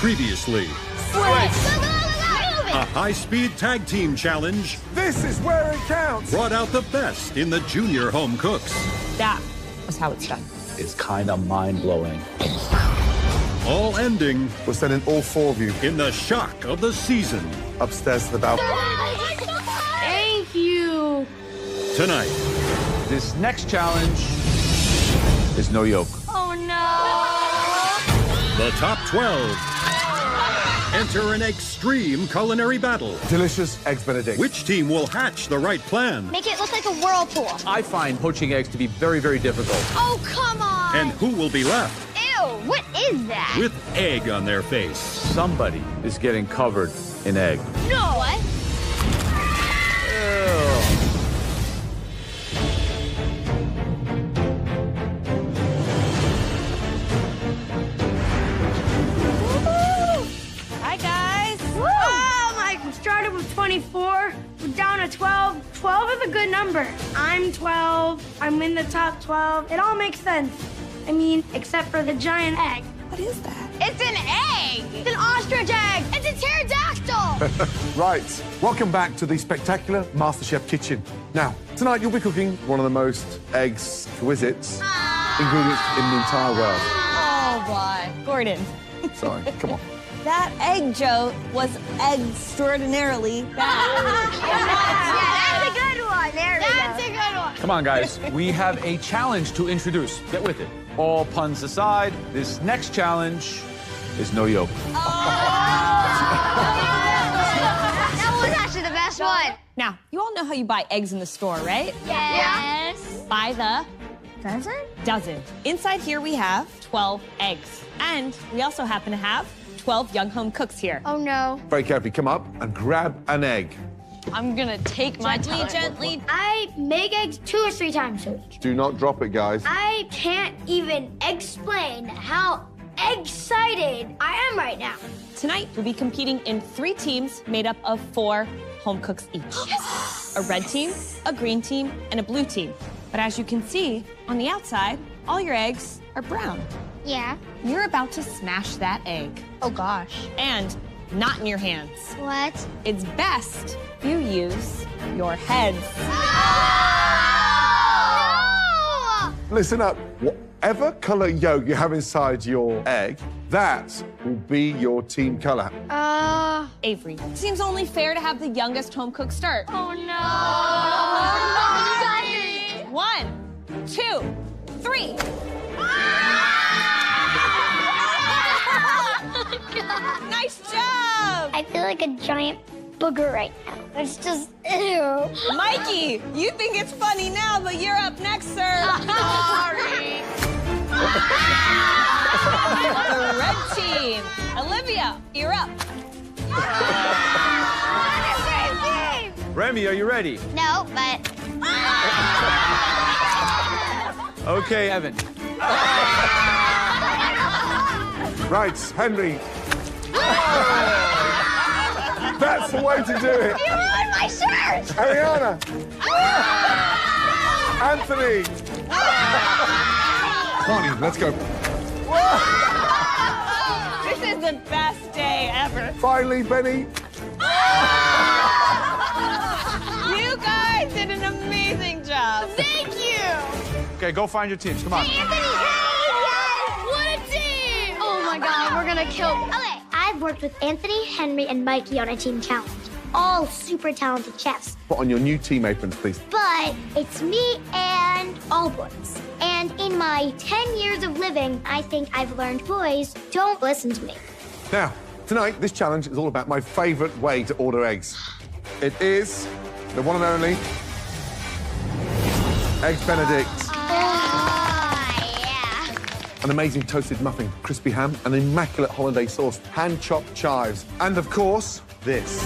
Previously, a high-speed tag team challenge This is where it counts. brought out the best in the junior home cooks. That was how it's done. It's kind of mind-blowing. All ending We're sending all four of you in the shock of the season. upstairs to the balcony. Thank you. Tonight, This next challenge is no yoke. Oh, no. the top 12 enter an extreme culinary battle. Delicious Eggs Benedict. Which team will hatch the right plan? Make it look like a whirlpool. I find poaching eggs to be very, very difficult. Oh, come on. And who will be left Ew, what is that? with egg on their face? Somebody is getting covered in egg. No. What? Hi, guys. Wow, like we started with 24, we're down to 12. 12 is a good number. I'm 12, I'm in the top 12. It all makes sense. I mean, except for the giant egg. What is that? It's an egg! It's an ostrich egg! It's a pterodactyl! Right. Welcome back to the spectacular MasterChef kitchen. Now, tonight you'll be cooking one of the most exquisite ingredients in the entire world. Oh, boy. Gordon. Sorry, come on. That egg joke was extraordinarily bad. Yeah, that's a good one. There we go. That's a good one. Come on, guys. We have a challenge to introduce. Get with it. All puns aside, this next challenge is no yoke. That was actually the best one. Now, you all know how you buy eggs in the store, right? Yes. By the Dozen? dozen. Inside here, we have 12 eggs. And we also happen to have 12 young home cooks here. Oh, no. Very carefully, come up and grab an egg. I'm gonna take my Gently, time. gently. I make eggs 2 or 3 times a week. Do not drop it, guys. I can't even explain how excited I am right now. Tonight, we'll be competing in 3 teams made up of 4 home cooks each. A red team, a green team, and a blue team. But as you can see, on the outside, all your eggs are brown. Yeah. You're about to smash that egg. Oh, gosh. And not in your hands. What? It's best you use your heads. No! Listen up. Whatever color yolk you have inside your egg, that will be your team color. Avery, seems only fair to have the youngest home cook start. Oh, no. 1, 2, 3. Nice job! I feel like a giant booger right now. It's just, ew. Mikey, you think it's funny now, but you're up next, sir. Sorry. The red team. Olivia, you're up. Remy, are you ready? No, but... Okay, Evan. Right, Henry. That's the way to do it. You ruined my shirt! Ariana. Anthony. Connie, let's go. This is the best day ever. Finally, Benny. You guys did an amazing job. Thank you! Okay, go find your teams. Come on. Anthony! Yes! What a team! Oh my God, we're gonna kill. Okay, I've worked with Anthony, Henry, and Mikey on a team challenge. All super talented chefs. Put on your new team aprons, please. But it's me and all boys. And in my 10 years of living, I think I've learned boys don't listen to me. Now, tonight, this challenge is all about my favorite way to order eggs. It is the one and only Eggs Benedict. Yeah. An amazing toasted muffin, crispy ham, an immaculate hollandaise sauce, hand-chopped chives, and of course, this.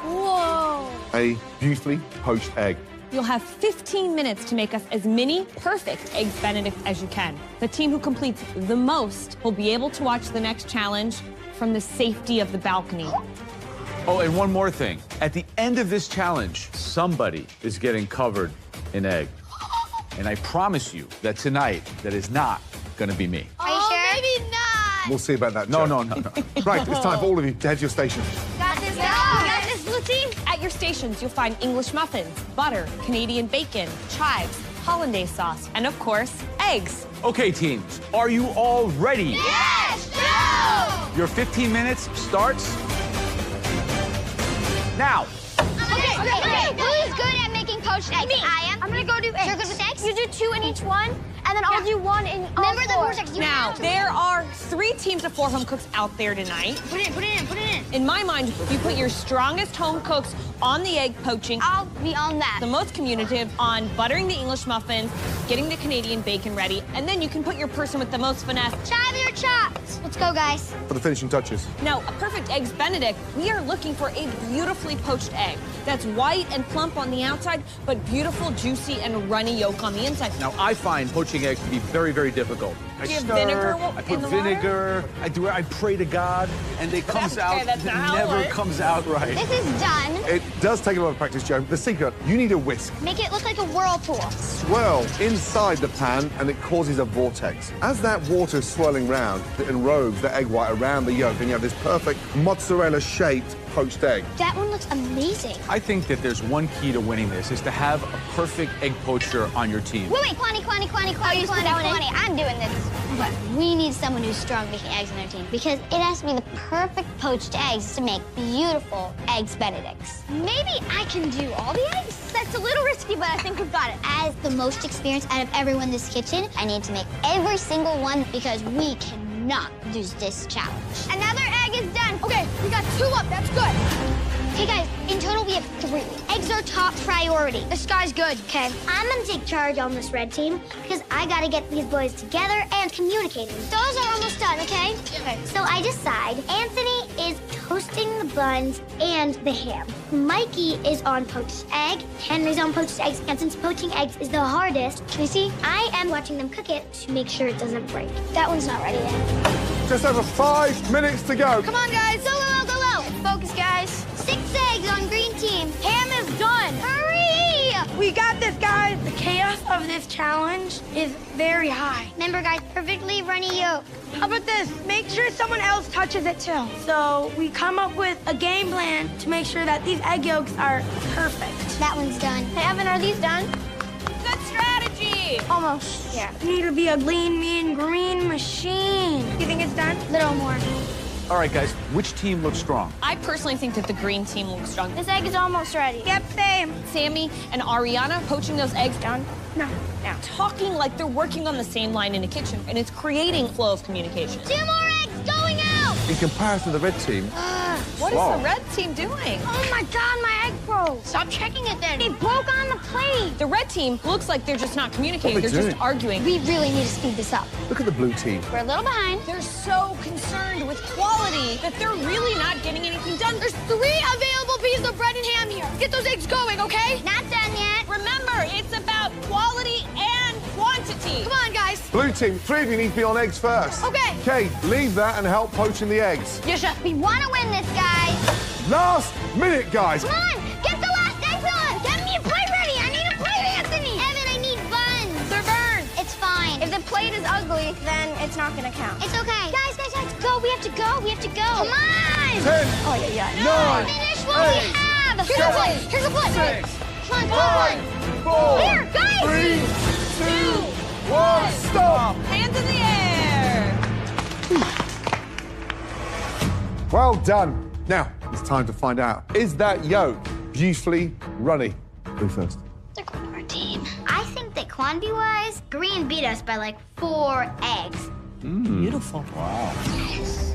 Whoa. A beautifully poached egg. You'll have 15 minutes to make us as many perfect Eggs Benedict as you can. The team who completes the most will be able to watch the next challenge from the safety of the balcony. Oh, and one more thing. At the end of this challenge, somebody is getting covered in egg. And I promise you that tonight, that is not gonna be me. Are you sure? Maybe not. We'll see about that, No, Joe. no. Right, it's time for all of you to head to your station. Got this, got this, blue team. At your stations, you'll find English muffins, butter, Canadian bacon, chives, hollandaise sauce, and of course, eggs. Okay, teams, are you all ready? Yes, Joe! Your 15 minutes starts now. Okay. Who's good at making poached eggs? Me. I am. I'm gonna go do eggs. You're good with eggs? You do 2 in each one, and then I'll do 1 in all Remember the 4. rules eggs? Now, there are 3 teams of 4 home cooks out there tonight. Put it in. In my mind, you put your strongest home cooks on the egg poaching, I'll be on that. the most communicative on buttering the English muffins, getting the Canadian bacon ready, and then you can put your person with the most finesse. Chive your chops. Let's go, guys. For the finishing touches. Now, a perfect Eggs Benedict, we are looking for a beautifully poached egg that's white and plump on the outside, but beautiful, juicy, and runny yolk on the inside. Now, I find poaching eggs to be very, very difficult. I Do you have stir, vinegar I put in the water? vinegar, I pray to God, and it comes Okay, out, that's it not how it never works. comes out right. This is done. It does take a lot of practice, Joe. The secret, you need a whisk. Make it look like a whirlpool. Swirl inside the pan, and it causes a vortex. As that water is swirling round, it enrobes the egg white around the yolk, and you have this perfect mozzarella-shaped poached egg. That one looks amazing. I think that there's one key to winning this, is to have a perfect egg poacher on your team. Wait, Kwani. I'm doing this. But we need someone who's strong making eggs on their team because it has to be the perfect poached eggs to make beautiful Eggs Benedicts. Maybe I can do all the eggs? That's a little risky, but I think we've got it. As the most experienced out of everyone in this kitchen, I need to make every single one because we cannot lose this challenge. Another egg is done. Okay, we got 2 up. That's good. Okay, guys, in total we have 3. Eggs are top priority. This guy's good. Okay. I'm gonna take charge on this red team because I gotta get these boys together and communicating. Those are almost done, okay? Okay. So I decide Anthony is toasting the buns and the ham. Mikey is on poached egg. Henry's on poached eggs. And since poaching eggs is the hardest, you see, I am watching them cook it to make sure it doesn't break. That one's not ready yet. Just over 5 minutes to go. Come on, guys. Go low, go low. Focus, guys. 6 eggs on green team. Ham is done. Hurry! We got this, guys. The chaos of this challenge is very high. Remember, guys, perfectly runny yolk. How about this? Make sure someone else touches it too. So we come up with a game plan to make sure that these egg yolks are perfect. That one's done. Hey, Evan, are these done? Good strategy! Almost. Yeah. We need to be a lean, mean, green machine. You think it's done? Little more. All right, guys, which team looks strong? I personally think that the green team looks strong. This egg is almost ready. Yep, same. Sammy and Ariana poaching those eggs down. No. Now, talking like they're working on the same line in the kitchen, and it's creating flow of communication. 2 more eggs going out! In comparison to the red team, What is Wow. the red team doing? Oh my God, my egg broke. Stop checking it then. It broke on the plate. The red team looks like they're just not communicating. What are They're they just doing? arguing. We really need to speed this up. look at the blue team. We're a little behind. They're so concerned with quality that they're really not getting anything done. There's 3 available pieces of bread and ham here. Get those eggs going, okay? Not done yet. Remember, it's about quality and quantity. Come on, guys. Blue team, 3 of you need to be on eggs first. Okay. Okay, leave that and help poaching the eggs. Yes, sir. We want to win this, guys. Last minute, guys. Come on, get the last eggs on. Get me a plate ready. I need a plate, Anthony. Evan, I need buns. They're burned. It's fine. If the plate is ugly, then it's not gonna count. It's okay. Guys, go. We have to go. Come on. 10, Oh, yeah. 9, Finish what we 8, have. Here's a plate. Here's a plate. 6, Come on, 5, 4, Here, guys. 3, 2, 1, stop. Hands in the air. Well done. Now, it's time to find out, is that yolk beautifully runny? Who first? They're going to our team. I think that quantity-wise, green beat us by like 4 eggs. Beautiful. Wow.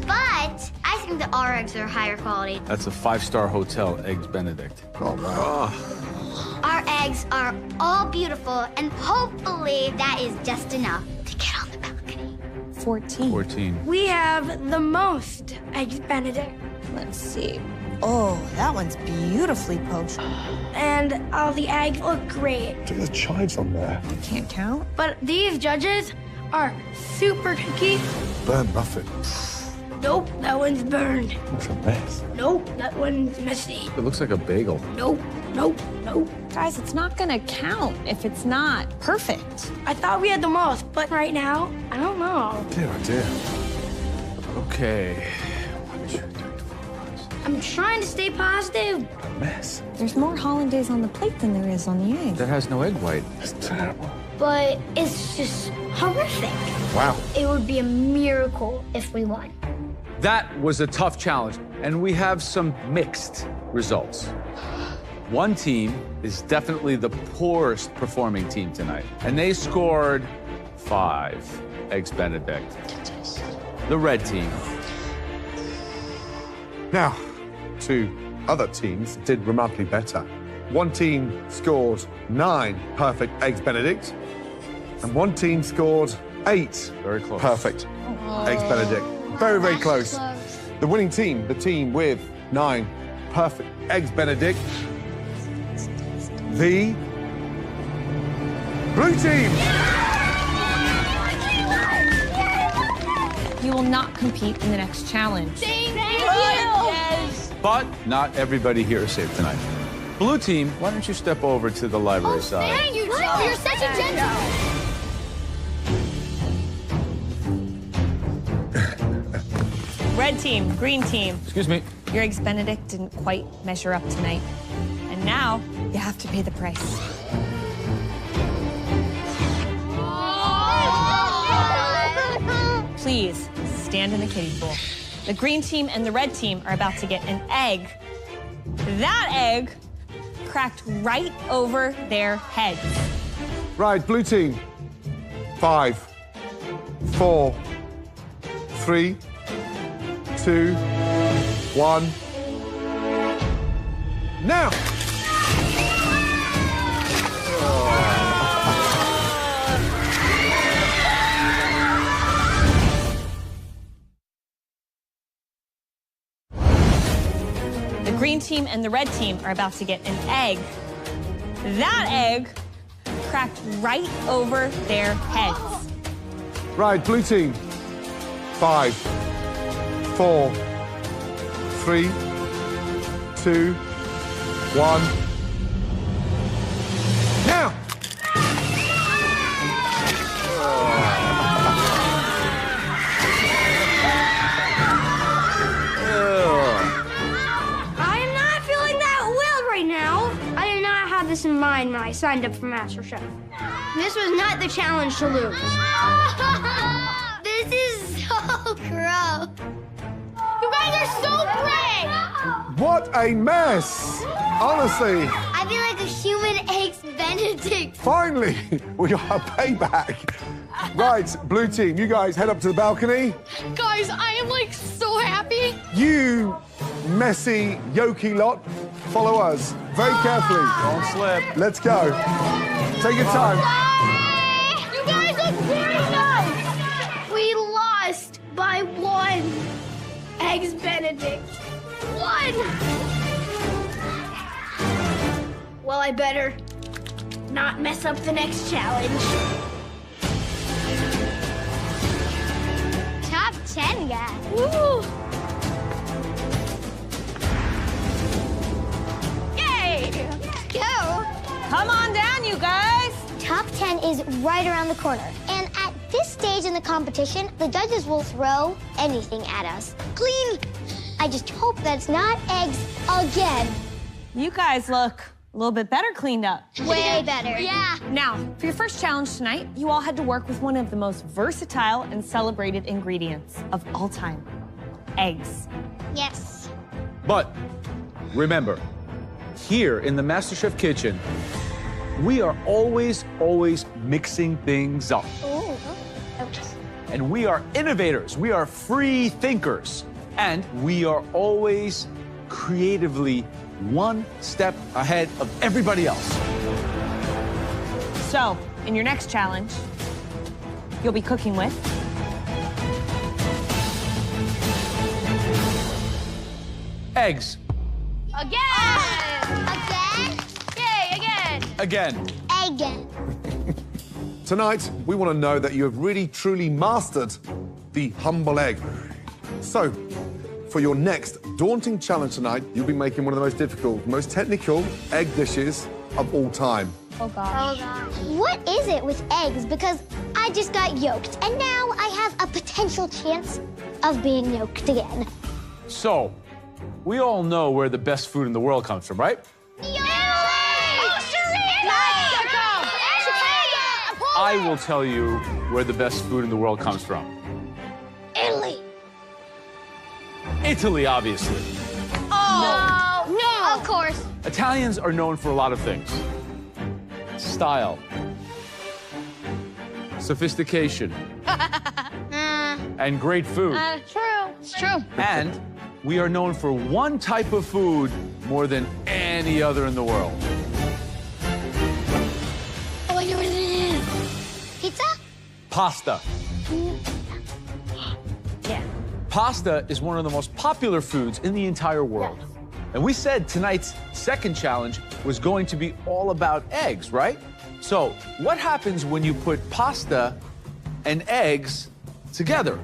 But I think that our eggs are higher quality. That's a 5-star hotel, Eggs Benedict. Oh, wow. Our eggs are all beautiful, and hopefully that is just enough to get on the balcony. 14. 14. We have the most Eggs Benedict. Let's see. Oh, that one's beautifully poached. And all the eggs look great. Look at the chives on there. Can't count. But these judges are super picky. Burnt muffin. Nope, that one's burned. That's a mess. Nope, that one's messy. It looks like a bagel. Nope. Guys, it's not gonna count if it's not perfect. I thought we had the most, but right now, I don't know. Dear, oh dear. Okay. I'm trying to stay positive. Mess. There's more hollandaise on the plate than there is on the egg. That has no egg white. It's terrible. But it's just horrific. Wow. It would be a miracle if we won. That was a tough challenge, and we have some mixed results. One team is definitely the poorest performing team tonight, and they scored 5 Eggs Benedict. The red team. Now, 2 other teams did remarkably better. One team scored 9 perfect Eggs Benedict, and one team scored 8 Very close. perfect Eggs Benedict. Very, very close. The winning team, the team with 9 perfect Eggs Benedict, the blue team. You will not compete in the next challenge. Thank you. Yes. But not everybody here is safe tonight. Blue team, why don't you step over to the library side? Thank you, Joe. You're such a gentleman. Red team, green team. Excuse me. Your Eggs Benedict didn't quite measure up tonight. And now you have to pay the price. Please stand in the kiddie pool. The green team and the red team are about to get an egg. That egg cracked right over their heads. Right, blue team. 5, 4, 3, 2, 1. Now! The green team and the red team are about to get an egg. That egg cracked right over their heads. Right, blue team. 5, 4, 3, 2, 1. Now! I am not feeling that well right now. I did not have this in mind when I signed up for MasterChef. This was not the challenge to lose. This is so gross. You guys are so brave. What a mess! Honestly, I feel like a human Eggs Benedict. finally, we got our payback. Right, blue team, you guys head up to the balcony. Guys, I am like so happy. You messy, yolky lot, follow us very carefully. Don't slip. Let's go. Take your time. You guys look very nice. We lost by 1. Eggs Benedict. 1. Well, I better not mess up the next challenge. Top 10 guy. Woo! Yay! Go! Come on down, you guys. Top 10 is right around the corner. And at this stage in the competition, the judges will throw anything at us. Clean! I just hope that's not eggs again. You guys look a little bit better cleaned up. Way better. Yeah. Now, for your first challenge tonight, you all had to work with one of the most versatile and celebrated ingredients of all time, eggs. Yes. But remember, here in the MasterChef kitchen, we are always mixing things up. Ooh. And we are innovators. We are free thinkers. And we are always creatively one step ahead of everybody else. So, in your next challenge, you'll be cooking with Eggs. Again! Again? Yay, again! Again. Again. Tonight, we want to know that you have really, truly mastered the humble egg. So, for your next daunting challenge tonight, you'll be making one of the most difficult, most technical egg dishes of all time. Oh gosh. What is it with eggs? Because I just got yolked, and now I have a potential chance of being yoked again. So, we all know where the best food in the world comes from, right? I will tell you where the best food in the world comes from. Italy. Italy, obviously. Oh, no. Of course. Italians are known for a lot of things. Style. Sophistication. And great food. True. It's true. And we are known for one type of food more than any other in the world. Oh, I know what it is. Pizza? Pasta. Yeah. Pasta is one of the most popular foods in the entire world. Yes. And we said tonight's second challenge was going to be all about eggs, right? So what happens when you put pasta and eggs together?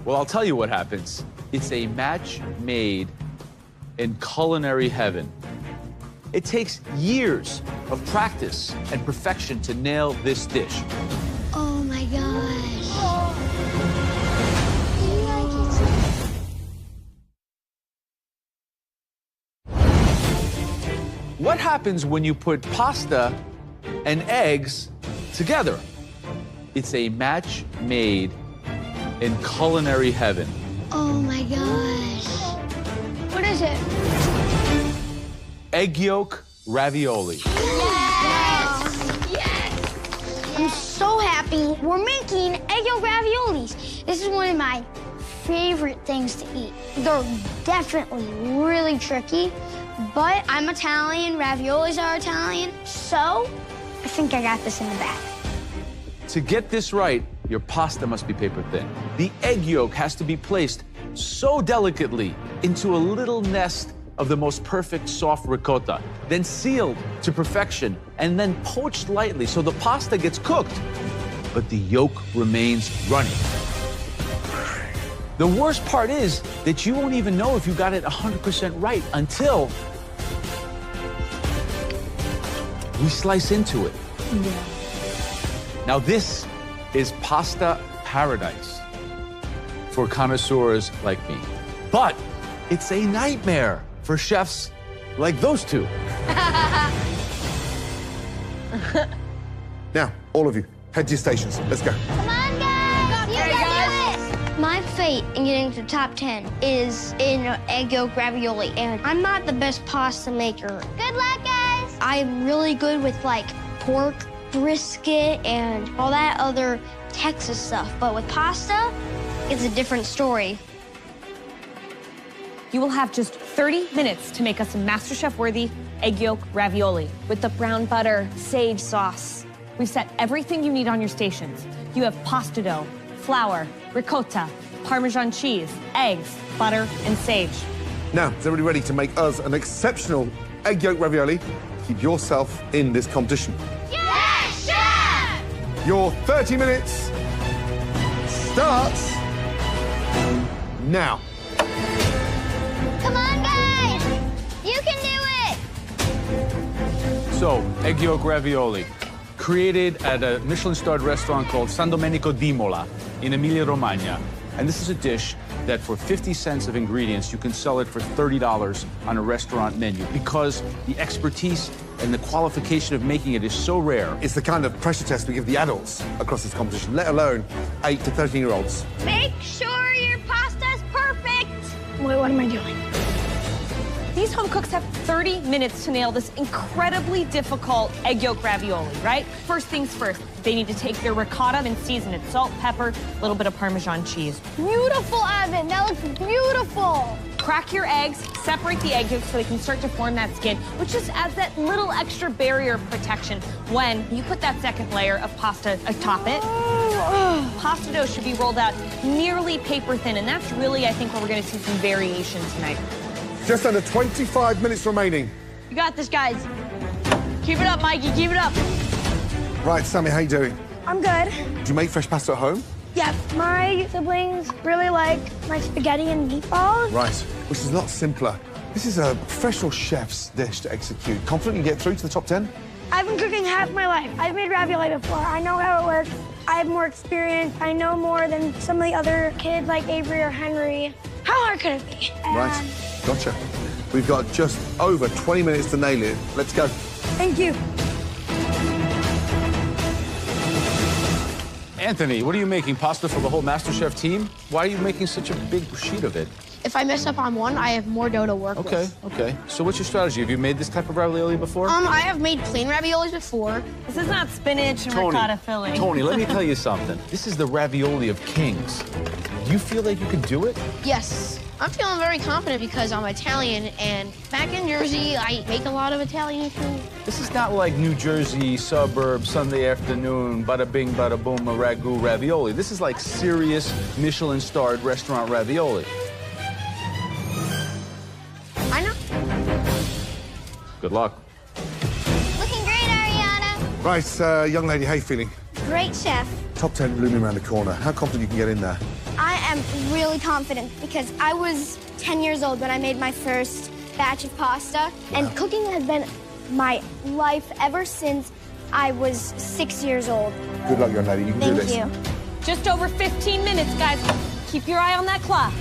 Well, I'll tell you what happens. It's a match made in culinary heaven. It takes years of practice and perfection to nail this dish. Oh my gosh. What happens when you put pasta and eggs together? It's a match made in culinary heaven. Oh my gosh. What is it? Egg yolk ravioli. Yes! I'm so happy we're making egg yolk raviolis. This is one of my favorite things to eat. They're definitely really tricky, but I'm Italian, raviolis are Italian, so I think I got this in the bag. To get this right, your pasta must be paper thin. The egg yolk has to be placed so delicately into a little nest of the most perfect soft ricotta, then sealed to perfection, and then poached lightly so the pasta gets cooked, but the yolk remains runny. The worst part is that you won't even know if you got it 100% right until we slice into it. Yeah. Now this is pasta paradise for connoisseurs like me. But it's a nightmare for chefs like those two. Now, all of you, head to your stations. Let's go. Come on, guys! You can do it! My fate in getting to the top 10 is in egg yolk ravioli, and I'm not the best pasta maker. Good luck, guys! I'm really good with, like, pork, brisket, and all that other Texas stuff, but with pasta, it's a different story. You will have just 30 minutes to make us a MasterChef-worthy egg yolk ravioli with the brown butter sage sauce. We've set everything you need on your stations. You have pasta dough, flour, ricotta, Parmesan cheese, eggs, butter, and sage. Now, is everybody ready to make us an exceptional egg yolk ravioli? Keep yourself in this competition. Yes, Chef! Your 30 minutes starts now. Come on, guys! You can do it! So, egg yolk ravioli, created at a Michelin-starred restaurant called San Domenico di Mola in Emilia-Romagna. And this is a dish that for 50 cents of ingredients, you can sell it for $30 on a restaurant menu because the expertise and the qualification of making it is so rare. It's the kind of pressure test we give the adults across this competition, let alone 8 to 13-year-olds. Make sure your pasta's perfect! Wait, what am I doing? These home cooks have 30 minutes to nail this incredibly difficult egg yolk ravioli, right? First things first, they need to take their ricotta and season it. Salt, pepper, a little bit of Parmesan cheese. Beautiful, Evan. That looks beautiful. Crack your eggs, separate the egg yolks so they can start to form that skin, which just adds that little extra barrier of protection when you put that second layer of pasta atop it. Pasta dough should be rolled out nearly paper thin, and that's really, I think, where we're gonna see some variation tonight. Just under 25 minutes remaining. You got this, guys. Keep it up, Mikey. Keep it up. Right, Sammy, how you doing? I'm good. Do you make fresh pasta at home? Yeah, my siblings really like my spaghetti and meatballs. Right, which is a lot simpler. This is a professional chef's dish to execute. Confident you get through to the top 10? I've been cooking half my life. I've made ravioli before. I know how it works. I have more experience. I know more than some of the other kids like Avery or Henry. How hard could it be? Right, gotcha. We've got just over 20 minutes to nail it. Let's go. Thank you. Anthony, what are you making? Pasta for the whole MasterChef team? Why are you making such a big sheet of it? If I mess up on one, I have more dough to work with. Okay. So what's your strategy? Have you made this type of ravioli before? I have made plain raviolis before. This is not spinach and ricotta filling. Tony, let me tell you something. This is the ravioli of kings. Do you feel like you could do it? Yes. I'm feeling very confident because I'm Italian, and back in Jersey, I make a lot of Italian food. This is not like New Jersey suburb, Sunday afternoon, bada bing, bada boom, a ragu ravioli. This is like serious Michelin-starred restaurant ravioli. I know. Good luck. Looking great, Ariana. Right, young lady, how you feeling? Great, Chef. Top 10 looming around the corner. How confident you can get in there? I am really confident because I was 10 years old when I made my first batch of pasta. And cooking has been my life ever since I was 6 years old. Good luck, young lady. You can do this. Thank you. Just over 15 minutes, guys. Keep your eye on that clock.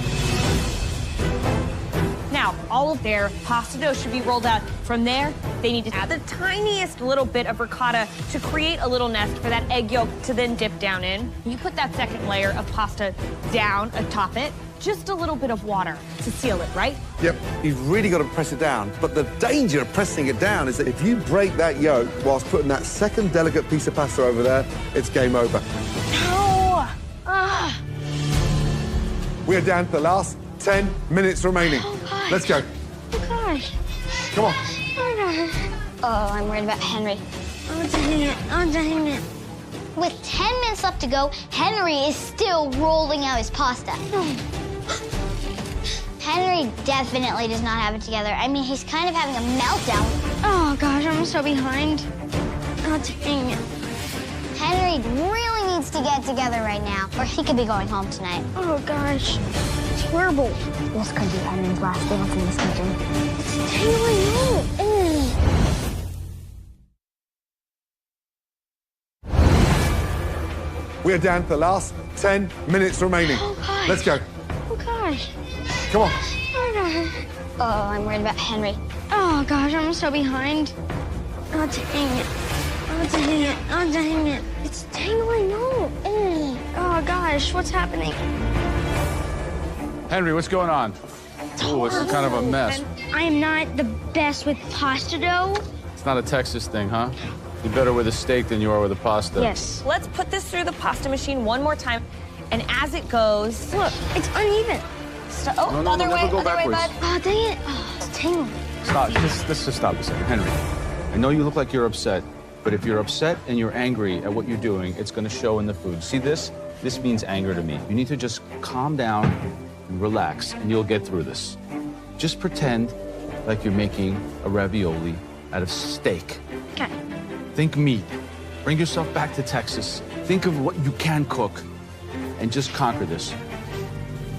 Now, all of their pasta dough should be rolled out. From there, they need to add the tiniest little bit of ricotta to create a little nest for that egg yolk to then dip down in. You put that second layer of pasta down atop it, just a little bit of water to seal it, right? Yep, you've really got to press it down. But the danger of pressing it down is that if you break that yolk whilst putting that second delicate piece of pasta over there, it's game over. No! We're down to the last 10 minutes remaining. Oh, gosh. Let's go. Oh, gosh. Come on. Oh, I'm worried about Henry. Oh, dang it. Oh, dang it. With 10 minutes left to go, Henry is still rolling out his pasta. Henry definitely does not have it together. I mean, he's kind of having a meltdown. Oh, gosh, I'm so behind. Oh, dang it. Henry really needs to get together right now, or he could be going home tonight. Oh, gosh. It's horrible. This could be Henry's last dance in this kitchen. It's tangling out. We're down to the last 10 minutes remaining. Oh, gosh. Let's go. Oh, gosh. Come on. Oh, gosh. Oh, I'm worried about Henry. Oh, gosh, I'm so behind. Oh, dang it. Oh, dang it. Oh, dang it. It's tangling out. Oh, gosh, what's happening? Henry, what's going on? Oh, it's kind of a mess. I am not the best with pasta dough. It's not a Texas thing, huh? You're better with a steak than you are with a pasta. Yes. Let's put this through the pasta machine one more time. And as it goes... Look, it's uneven. No, other way, go other way, backwards. bud. Oh, dang it. Oh, it's tangling. Stop. Let's just stop a second. Henry, I know you look like you're upset, but if you're upset and you're angry at what you're doing, it's going to show in the food. See this? This means anger to me. You need to just calm down and relax, and you'll get through this. Just pretend like you're making a ravioli out of steak. Okay. Think meat. Bring yourself back to Texas. Think of what you can cook, and just conquer this.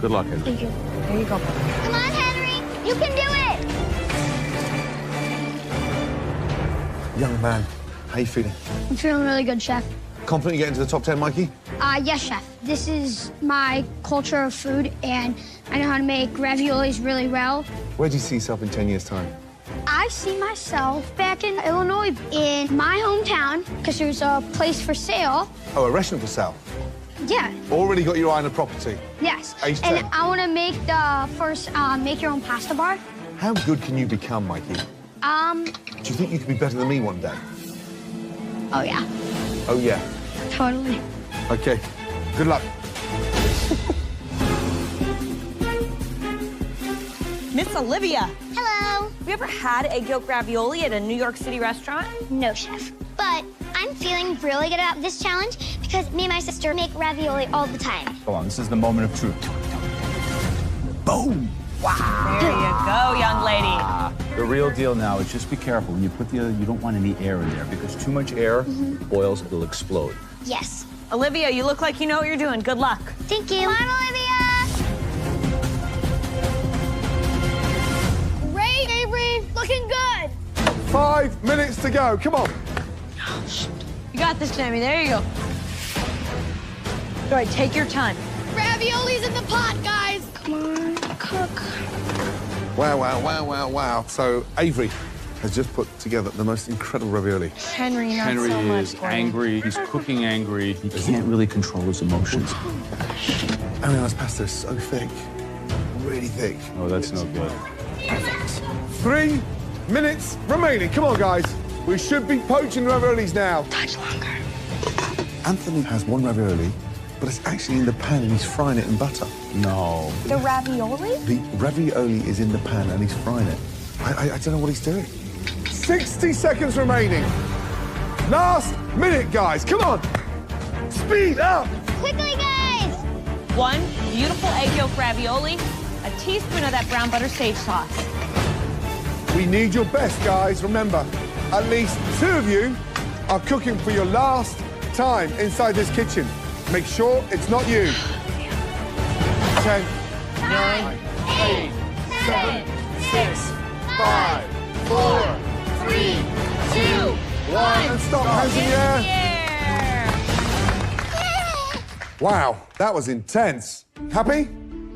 Good luck, Henry. Thank you. There you go. Come on, Henry. You can do it. Young man, how you feeling? I'm feeling really good, Chef. Confident you get into the top 10, Mikey? Yes, Chef. This is my culture of food, and I know how to make raviolis really well. Where do you see yourself in 10 years' time? I see myself back in Illinois, in my hometown, because there's a place for sale. Oh, a restaurant for sale. Yeah, Already got your eye on the property. yes. Age And 10. I want to make the first make-your-own pasta bar. How good can you become, Mikey? Do you think you could be better than me one day? Oh, yeah, Oh, yeah. totally. Okay. Good luck. Miss Olivia, Hello. have you ever had egg yolk ravioli at a New York City restaurant? No, Chef. But I'm feeling really good about this challenge because me and my sister make ravioli all the time. Hold on, this is the moment of truth. Boom! There you go, young lady. The real deal now is just be careful. When you put you don't want any air in there because too much air boils, it'll explode. Yes. Olivia, you look like you know what you're doing. Good luck. Thank you. Come on, Olivia. Great, Avery. Looking good. 5 minutes to go. Come on. You got this, Sammy. There you go. All right, take your time. Ravioli's in the pot, guys. Come on, cook. Wow, wow, wow, wow, wow. So Avery has just put together the most incredible ravioli. Henry, not Henry so much. is angry. He's cooking angry. He can't really control his emotions. Ariana's pasta is so thick, really thick. Oh, that's no good. 3 minutes remaining. Come on, guys. We should be poaching raviolis now. Touch longer. Anthony has one ravioli, but it's actually in the pan and he's frying it in butter. No. The ravioli? The ravioli is in the pan and he's frying it. I don't know what he's doing. 60 seconds remaining. Last minute, guys. Come on. Speed up. Quickly, guys! 1 beautiful egg yolk ravioli, a teaspoon of that brown butter sage sauce. We need your best, guys. Remember, at least 2 of you are cooking for your last time inside this kitchen. Make sure it's not you. 10, 9, 8, 7, 6, 5, 4, 3, 2, 1. And stop, hands in the air. Wow, that was intense. Happy?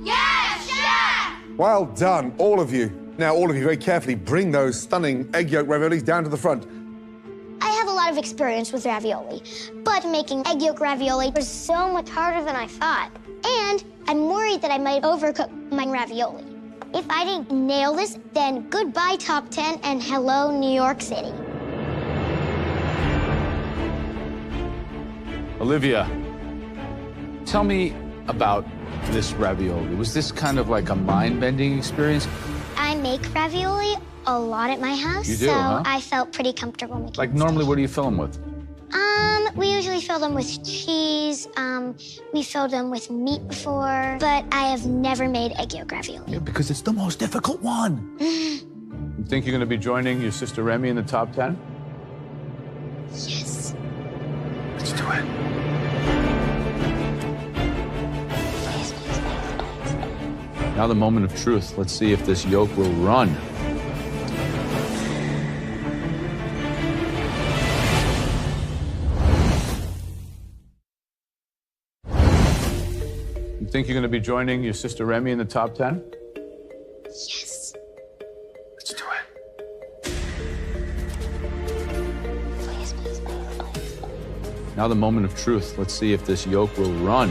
Yes, Chef! Well done, all of you. Now, all of you very carefully bring those stunning egg yolk raviolis down to the front. I have a lot of experience with ravioli, but making egg yolk ravioli was so much harder than I thought. And I'm worried that I might overcook my ravioli. If I didn't nail this, then goodbye Top 10 and hello New York City. Olivia, tell me about this ravioli. Was this kind of like a mind-bending experience? I make ravioli a lot at my house, You do, so huh? I felt pretty comfortable making Like this normally, dish. what do you fill them with? We usually fill them with cheese. We filled them with meat before, but I have never made egg yolk ravioli. Yeah, because it's the most difficult one. You think you're going to be joining your sister Remy in the top 10? Yes. Let's do it. Now the moment of truth. Let's see if this yolk will run. You think you're going to be joining your sister Remy in the top 10? Yes. Let's do it. Please, please, please, please. Now the moment of truth. Let's see if this yolk will run.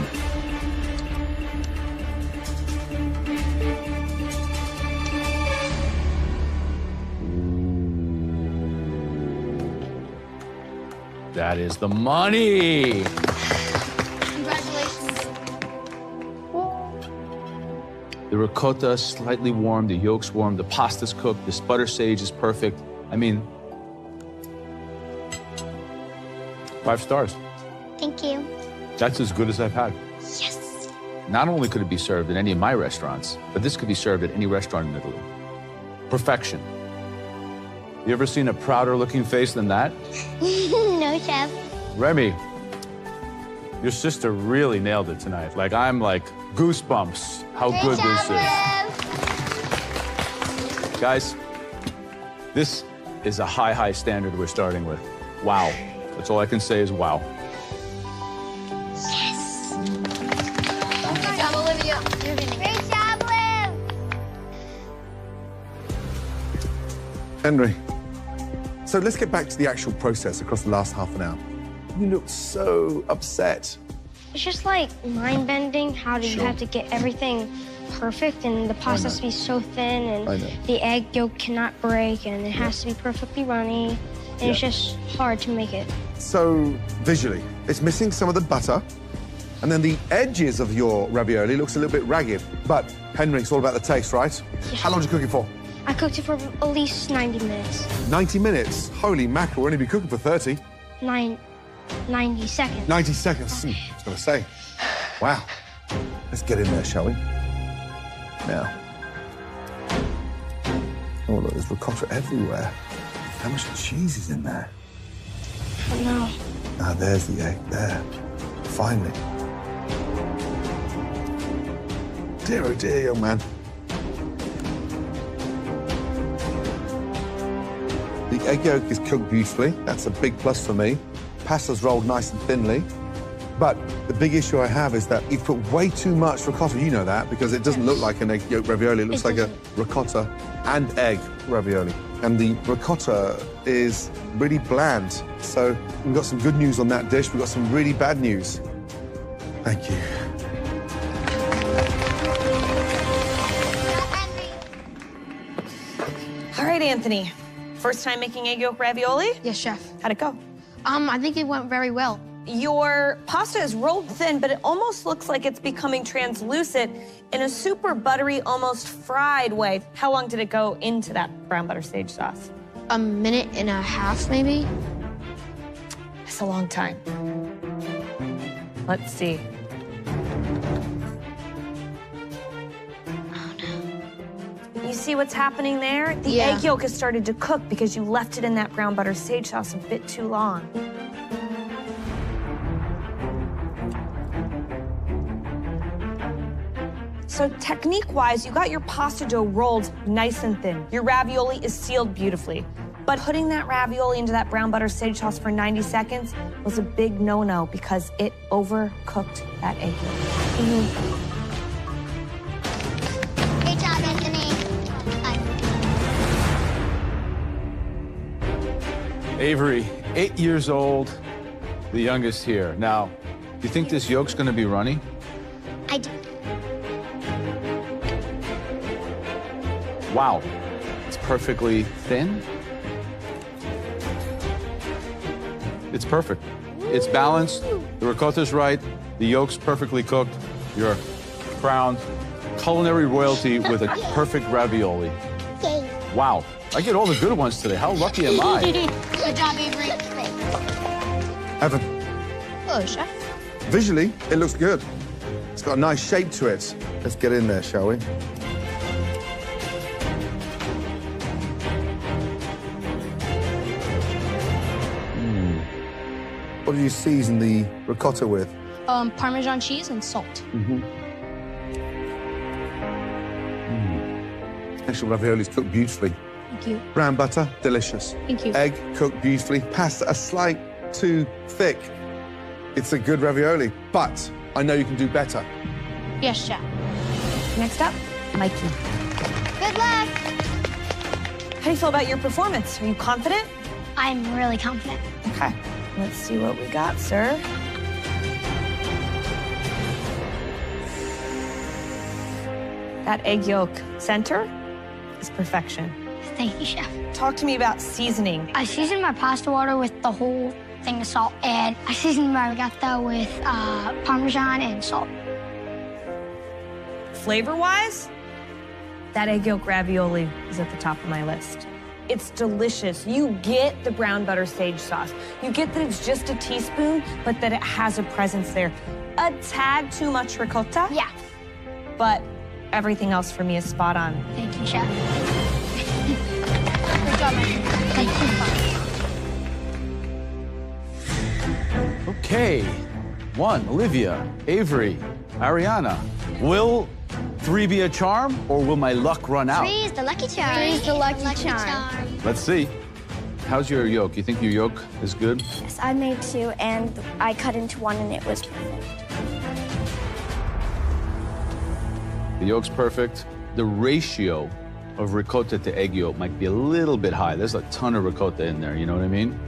That is the money. Congratulations. The ricotta is slightly warm, the yolk's warm, the pasta's cooked, this butter sage is perfect. I mean, 5 stars. Thank you. That's as good as I've had. Yes. Not only could it be served at any of my restaurants, but this could be served at any restaurant in Italy. Perfection. You ever seen a prouder looking face than that? No, Chef. Remy, your sister really nailed it tonight. Like, I'm like goosebumps how Great good job, this is. Liv. Guys, this is a high standard we're starting with. Wow. That's all I can say is wow. Yes. Good job, Olivia. You're gonna Great job, Liv. Henry, so let's get back to the actual process across the last half an hour. You look so upset. It's just like mind-bending. How do you have to get everything perfect, and the pasta has to be so thin, I and know. the egg yolk cannot break, and it has to be perfectly runny, and it's just hard to make it. So visually, it's missing some of the butter, and then the edges of your ravioli looks a little bit ragged. But Henry, it's all about the taste, right? How long did you cook it for? I cooked it for at least 90 minutes. 90 minutes? Holy mackerel, we'll only be cooking for 30. 90 seconds. 90 seconds. I was going to say. Wow. Let's get in there, shall we? Now. Oh, look, there's ricotta everywhere. How much cheese is in there? I don't know. Ah, there's the egg. There. Finally. Dear, oh dear, young man. The egg yolk is cooked beautifully. That's a big plus for me. Pasta's rolled nice and thinly. But the big issue I have is that you've put way too much ricotta. You know that because it doesn't look like an egg yolk ravioli. It looks like a ricotta and egg ravioli. And the ricotta is really bland. So we've got some good news on that dish. We've got some really bad news. Thank you. All right, Anthony. First time making egg yolk ravioli? Yes, chef. How'd it go? I think it went very well. Your pasta is rolled thin, but it almost looks like it's becoming translucent in a super buttery, almost fried way. How long did it go into that brown butter sage sauce? A minute and a half, maybe. That's a long time. Let's see. Oh, no. You see what's happening there? The Yeah. egg yolk has started to cook because you left it in that brown butter sage sauce a bit too long. So technique-wise, you got your pasta dough rolled nice and thin. Your ravioli is sealed beautifully. But putting that ravioli into that brown butter sage sauce for 90 seconds was a big no-no because it overcooked that egg yolk. Great job, Anthony. Avery, 8 years old, the youngest here. Now, do you think this yolk's gonna be runny? I do. Wow, it's perfectly thin. It's perfect. It's balanced, the ricotta's right, the yolk's perfectly cooked. You're crowned culinary royalty with a perfect ravioli. Yay. Wow, I get all the good ones today. How lucky am I? Good job, Avery. Evan, Hello, chef. visually, it looks good. It's got a nice shape to it. Let's get in there, shall we? What do you season the ricotta with? Parmesan cheese and salt. Actual raviolis cooked beautifully. Thank you. Brown butter, delicious. Thank you. Egg cooked beautifully. Pasta a slight too thick. It's a good ravioli, but I know you can do better. Yes, chef. Next up, Mikey. Good luck. How do you feel about your performance? Are you confident? I'm really confident. Okay, let's see what we got, sir. That egg yolk center is perfection. Thank you, chef. Talk to me about seasoning. I seasoned my pasta water with the whole thing of salt, and I seasoned my ricotta with Parmesan and salt. Flavor-wise, that egg yolk ravioli is at the top of my list. It's delicious. You get the brown butter sage sauce. You get that it's just a teaspoon, but that it has a presence there. A tad too much ricotta. Yeah. But everything else for me is spot on. Thank you, chef. Good job, man. Thank you. Okay, 1, Olivia, Avery, Ariana. Will 3 be a charm, or will my luck run out? 3 is the lucky charm. 3 is the lucky charm. Let's see. How's your yolk? You think your yolk is good? Yes, I made 2, and I cut into 1, and it was perfect. The yolk's perfect. The ratio of ricotta to egg yolk might be a little bit high. There's a ton of ricotta in there, you know what I mean?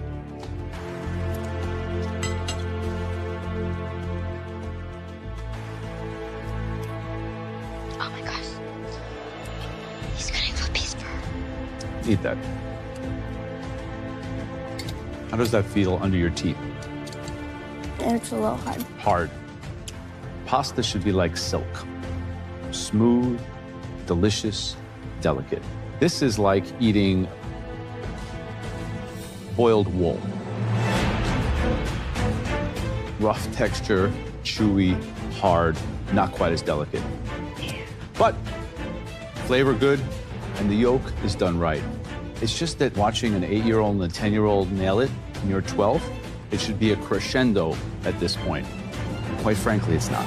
Oh my gosh. He's cutting a piece for her. Eat that. How does that feel under your teeth? It's a little hard. Hard. Pasta should be like silk. Smooth, delicious, delicate. This is like eating boiled wool. Rough texture, chewy, hard, not quite as delicate. But flavor good, and the yolk is done right. It's just that watching an 8-year-old and a 10-year-old nail it, and you're 12, it should be a crescendo at this point. Quite frankly, it's not.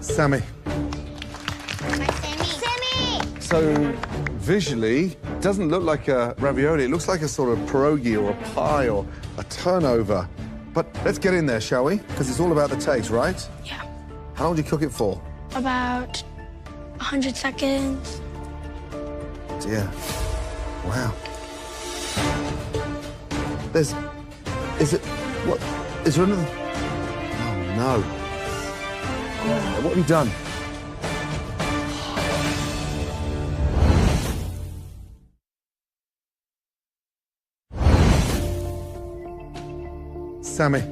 Sammy. Sammy. So visually, doesn't look like a ravioli. It looks like a sort of pierogi or a pie or a turnover. But let's get in there, shall we? Because it's all about the taste, right? Yeah. How long do you cook it for? About 100 seconds. Dear. Wow. Is there another? Oh, no. What have you done? Sammy,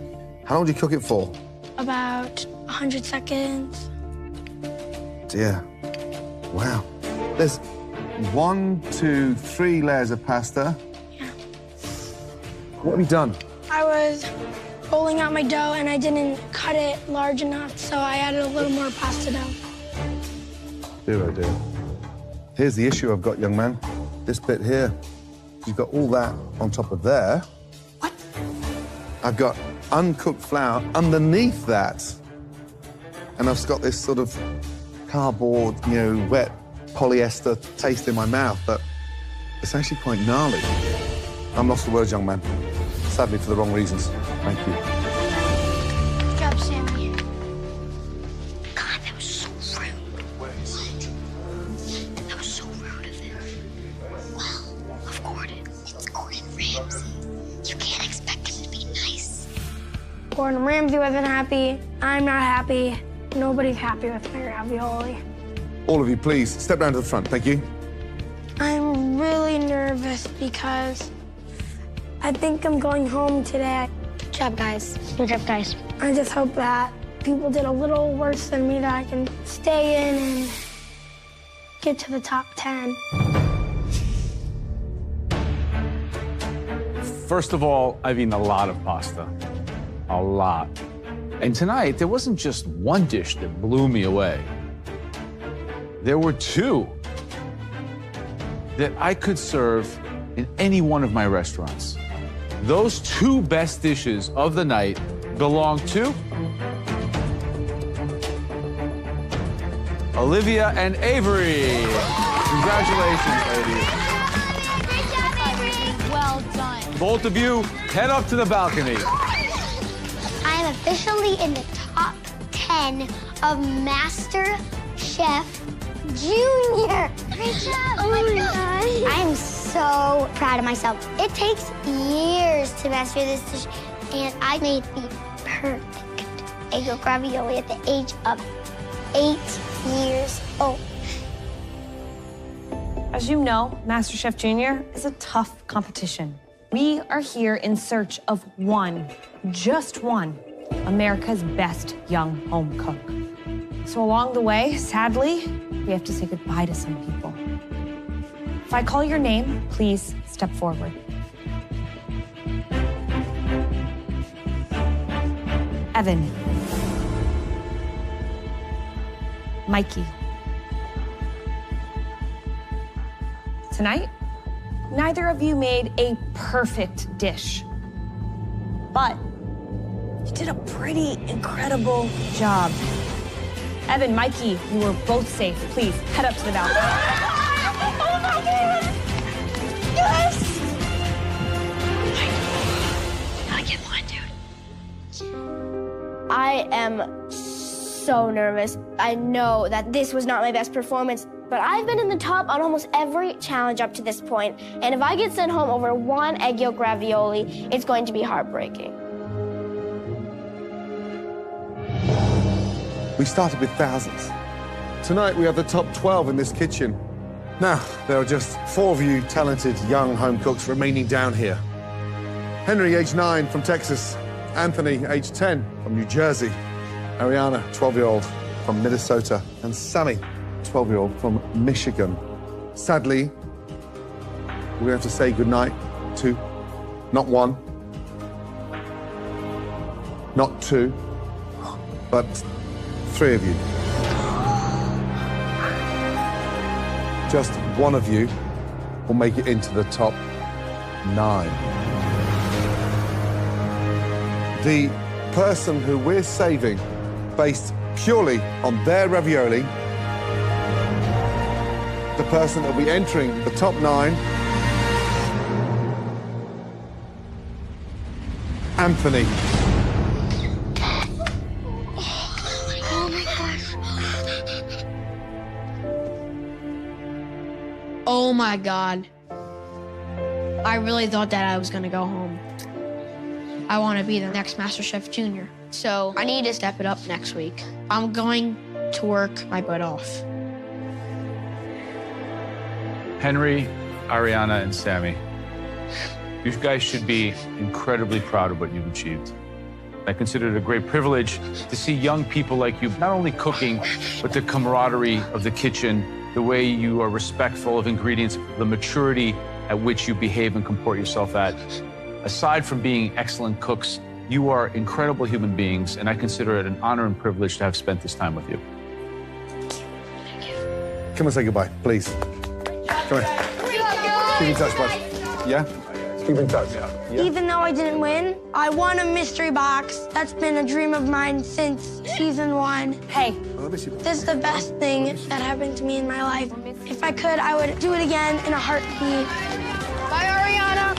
how long do you cook it for? About 100 seconds. Dear. Wow. There's 1, 2, 3 layers of pasta. Yeah. What have you done? I was rolling out my dough and I didn't cut it large enough, so I added a little more pasta dough. Dear, oh dear. Here's the issue I've got, young man. This bit here. You've got all that on top of there. What? I've got uncooked flour underneath that. And I've got this sort of cardboard, you know, wet polyester taste in my mouth, but it's actually quite gnarly. I'm lost for words, young man. Sadly, for the wrong reasons. Thank you. Good job, Sammy. God, that was so rude. What? That was so rude of him. Well, of Gordon. It's Gordon Ramsay. You can't expect him to be nice. Gordon Ramsay wasn't happy. I'm not happy. Nobody's happy with my ravioli. All of you, please, step down to the front. Thank you. I'm really nervous because I think I'm going home today. Good job, guys. Good job, guys. I just hope that people did a little worse than me, that I can stay in and get to the top 10. First of all, I've eaten a lot of pasta. A lot. And tonight, there wasn't just one dish that blew me away. There were 2 that I could serve in any one of my restaurants. Those 2 best dishes of the night belong to Olivia and Avery. Congratulations, ladies. Great job, Avery. Well done. Both of you, head up to the balcony. I am officially in the top 10 of Master Chef Junior. Great job. Oh my God. I'm so proud of myself. It takes years to master this dish, and I made the perfect egg yolk ravioli at the age of 8 years old. As you know, MasterChef Junior is a tough competition. We are here in search of one, just one, America's best young home cook. So along the way, sadly, we have to say goodbye to some people. If I call your name, please step forward. Evan. Mikey. Tonight, neither of you made a perfect dish, but you did a pretty incredible job. Evan, Mikey, you were both safe. Please, head up to the balcony. Oh my God! Yes! Gotta get one, dude. I am so nervous. I know that this was not my best performance, but I've been in the top on almost every challenge up to this point, and if I get sent home over one egg yolk ravioli, it's going to be heartbreaking. We started with thousands. Tonight, we have the top 12 in this kitchen. Now, there are just 4 of you talented young home cooks remaining down here. Henry, age 9, from Texas. Anthony, age 10, from New Jersey. Ariana, 12-year-old, from Minnesota. And Sammy, 12-year-old, from Michigan. Sadly, we're going to have to say goodnight to not 1, not 2, but 3 of you. Just 1 of you will make it into the top 9. The person who we're saving, based purely on their ravioli, the person that will be entering the top 9 Anthony. Oh my gosh. Oh my God. I really thought that I was gonna go home. I want to be the next MasterChef Junior. So I need to step it up next week. I'm going to work my butt off. Henry, Ariana, and Sammy, you guys should be incredibly proud of what you've achieved. I consider it a great privilege to see young people like you not only cooking, but the camaraderie of the kitchen, the way you are respectful of ingredients, the maturity at which you behave and comport yourself at. Aside from being excellent cooks, you are incredible human beings, and I consider it an honor and privilege to have spent this time with you. Come and say goodbye, please. Come here. Keep in touch, bud. Yeah? Keep in touch. Yeah. Even though I didn't win, I won a mystery box. That's been a dream of mine since season 1. Hey, This is the best thing that happened to me in my life. If I could, I would do it again in a heartbeat. Bye, Ariana.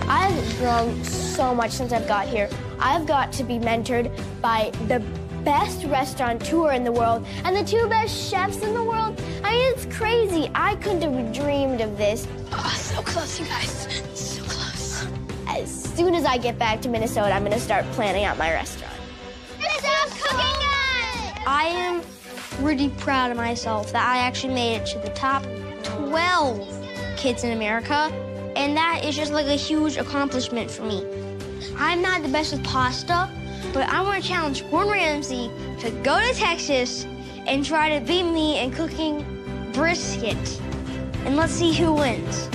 I've grown so much since I've got here. I've got to be mentored by the best restaurateur in the world and the 2 best chefs in the world. I mean, it's crazy. I couldn't have dreamed of this. Oh, so close, you guys. So close. As soon as I get back to Minnesota, I'm gonna start planning out my restaurant. I am really proud of myself that I actually made it to the top 12 kids in America, and that is just like a huge accomplishment for me. I'm not the best with pasta, but I want to challenge Gordon Ramsay to go to Texas and try to beat me in cooking brisket. And let's see who wins.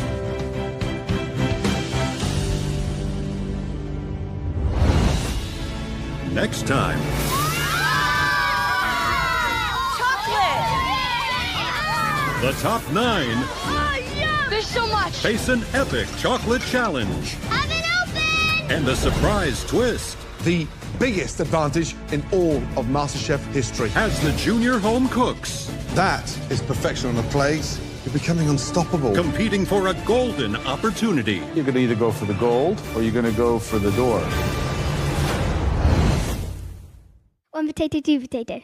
Next time, the top 9 There's so much. face an epic chocolate challenge Oven open! and a surprise twist. The biggest advantage in all of MasterChef history. As the junior home cooks That is perfection on a plate. You're becoming unstoppable. competing for a golden opportunity. You're going to either go for the gold or you're going to go for the door. One potato, 2 potato.